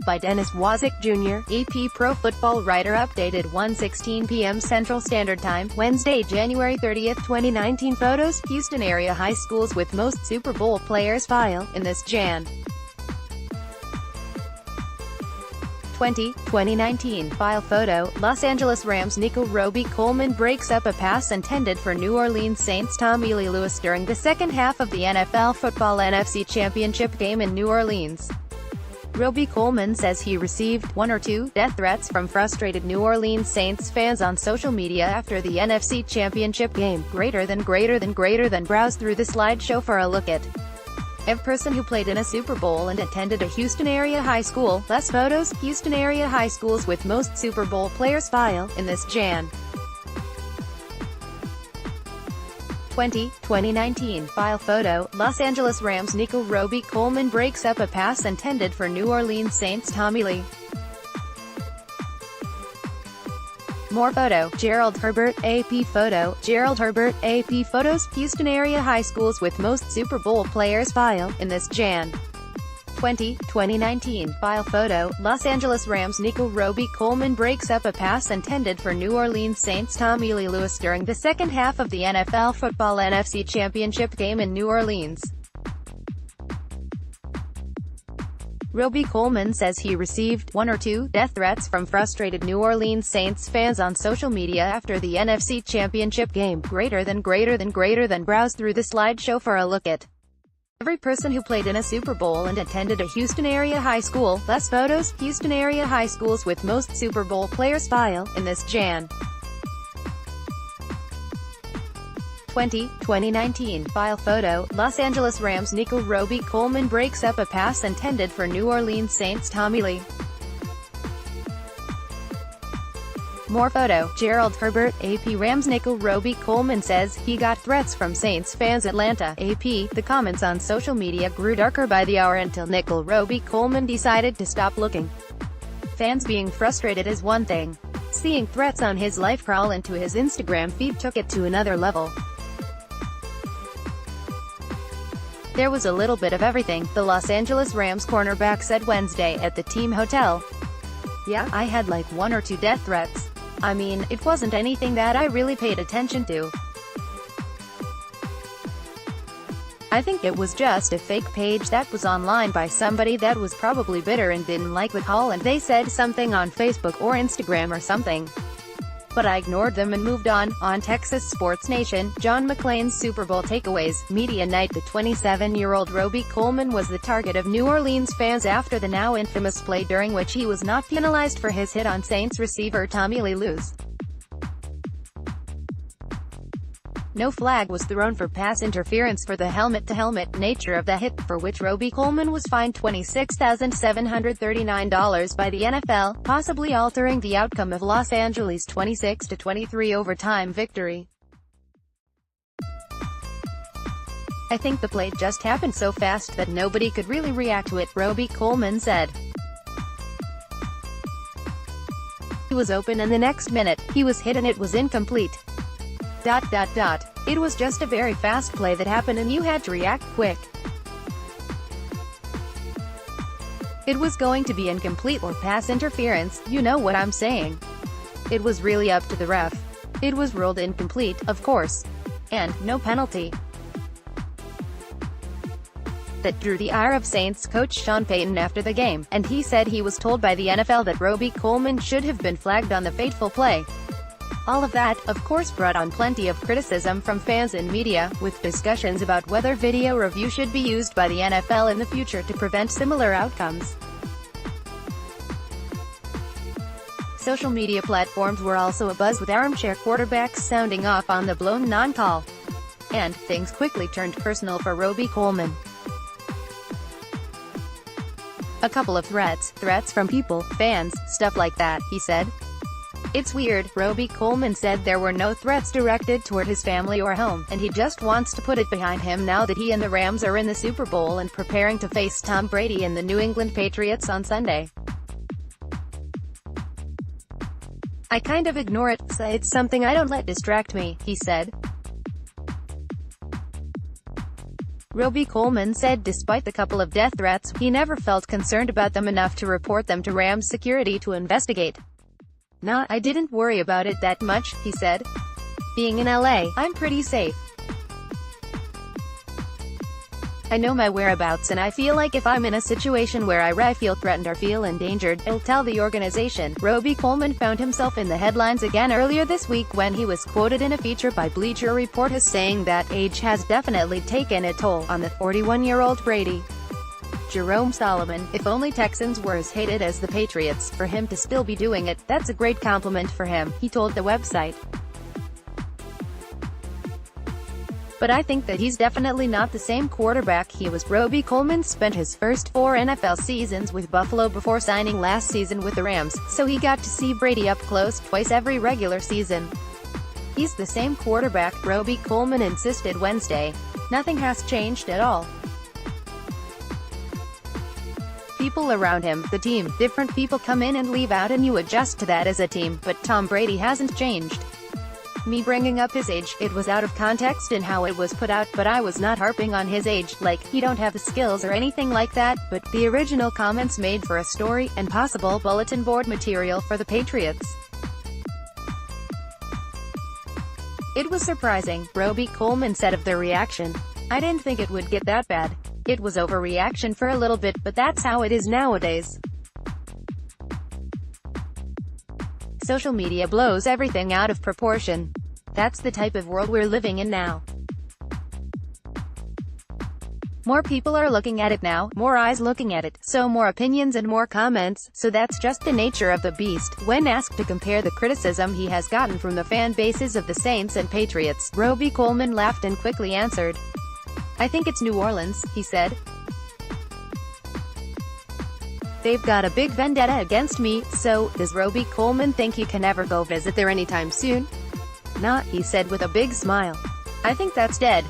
by Dennis Wazik Jr., EP Pro Football Writer. Updated 1:16 p.m. Central Standard Time, Wednesday, January 30, 2019. Photos: Houston area high schools with most Super Bowl players file in this Jan. 2019 file photo. Los Angeles Rams Nickell Robey-Coleman breaks up a pass intended for New Orleans Saints Tommy Lee Lewis during the second half of the NFL Football NFC Championship game in New Orleans. Robey-Coleman says he received one or two death threats from frustrated New Orleans Saints fans on social media after the NFC Championship game. Greater than. Browse through the slideshow for a look at every person who played in a Super Bowl and attended a Houston area high school. Less photos: Houston area high schools with most Super Bowl players file in this Jan. 2019 file photo. Los Angeles Rams Nickell Robey-Coleman breaks up a pass intended for New Orleans Saints Tommy Lee. More photo. Gerald Herbert, AP photo. Gerald Herbert, AP photos. Houston area high schools with most Super Bowl players file in this Jan. 2019 file photo. Los Angeles Rams Nickell Robey-Coleman breaks up a pass intended for New Orleans Saints Tommy Lee Lewis during the second half of the NFL Football NFC Championship game in New Orleans. Robey-Coleman says he received one or two death threats from frustrated New Orleans Saints fans on social media after the NFC Championship game. Greater than. Browse through the slideshow for a look at every person who played in a Super Bowl and attended a Houston area high school. Less photos: Houston area high schools with most Super Bowl players file in this Jan. 2019 file photo. Los Angeles Rams Nickell Robey-Coleman breaks up a pass intended for New Orleans Saints Tommy Lee. More photo. Gerald Herbert, AP Rams Nickell Robey-Coleman says he got threats from Saints fans. Atlanta, AP. The comments on social media grew darker by the hour until Nickell Robey-Coleman decided to stop looking. Fans being frustrated is one thing. Seeing threats on his life crawl into his Instagram feed took it to another level. There was a little bit of everything, the Los Angeles Rams cornerback said Wednesday at the team hotel. Yeah, I had like one or two death threats. I mean, it wasn't anything that I really paid attention to. I think it was just a fake page that was online by somebody that was probably bitter and didn't like the call, and they said something on Facebook or Instagram or something. But I ignored them and moved on. On Texas Sports Nation, John McClain's Super Bowl takeaways, media night. The 27-year-old Robey-Coleman was the target of New Orleans fans after the now infamous play during which he was not penalized for his hit on Saints receiver Tommy Lee Lewis. No flag was thrown for pass interference for the helmet-to-helmet nature of the hit, for which Robey-Coleman was fined $26,739 by the NFL, possibly altering the outcome of Los Angeles' 26-23 overtime victory. I think the play just happened so fast that nobody could really react to it, Robey-Coleman said. He was open and the next minute, he was hit and it was incomplete. It was just a very fast play that happened and you had to react quick. It was going to be incomplete or pass interference, you know what I'm saying. It was really up to the ref. It was ruled incomplete, of course. And no penalty. That drew the ire of Saints coach Sean Payton after the game, and he said he was told by the NFL that Robey-Coleman should have been flagged on the fateful play. All of that, of course, brought on plenty of criticism from fans and media, with discussions about whether video review should be used by the NFL in the future to prevent similar outcomes. Social media platforms were also abuzz with armchair quarterbacks sounding off on the blown non-call. And things quickly turned personal for Robey-Coleman. A couple of threats from people, fans, stuff like that, he said. It's weird, Robey-Coleman said there were no threats directed toward his family or home, and he just wants to put it behind him now that he and the Rams are in the Super Bowl and preparing to face Tom Brady and the New England Patriots on Sunday. I kind of ignore it, so it's something I don't let distract me, he said. Robey-Coleman said despite the couple of death threats, he never felt concerned about them enough to report them to Rams security to investigate. "Nah, I didn't worry about it that much," he said. "Being in LA, I'm pretty safe. I know my whereabouts and I feel like if I'm in a situation where I feel threatened or feel endangered, I'll tell the organization." Robey-Coleman found himself in the headlines again earlier this week when he was quoted in a feature by Bleacher Report as saying that age has definitely taken a toll on the 41-year-old Brady. Jerome Solomon: "If only Texans were as hated as the Patriots, for him to still be doing it, that's a great compliment for him," he told the website. "But I think that he's definitely not the same quarterback he was." Robey-Coleman spent his first 4 NFL seasons with Buffalo before signing last season with the Rams, so he got to see Brady up close twice every regular season. "He's the same quarterback," Robey-Coleman insisted Wednesday. "Nothing has changed at all. People around him, the team, different people come in and leave out and you adjust to that as a team, but Tom Brady hasn't changed. Me bringing up his age, it was out of context in how it was put out, but I was not harping on his age, like, he don't have the skills or anything like that, but the original comments made for a story, and possible bulletin board material for the Patriots. It was surprising," Robey-Coleman said of the reaction. "I didn't think it would get that bad. It was overreaction for a little bit, but that's how it is nowadays. Social media blows everything out of proportion. That's the type of world we're living in now. More people are looking at it now, more eyes looking at it, so more opinions and more comments, so that's just the nature of the beast." When asked to compare the criticism he has gotten from the fan bases of the Saints and Patriots, Robey-Coleman laughed and quickly answered. "I think it's New Orleans," he said. "They've got a big vendetta against me, so, does Robey-Coleman think he can ever go visit there anytime soon?" "Nah," he said with a big smile. "I think that's dead."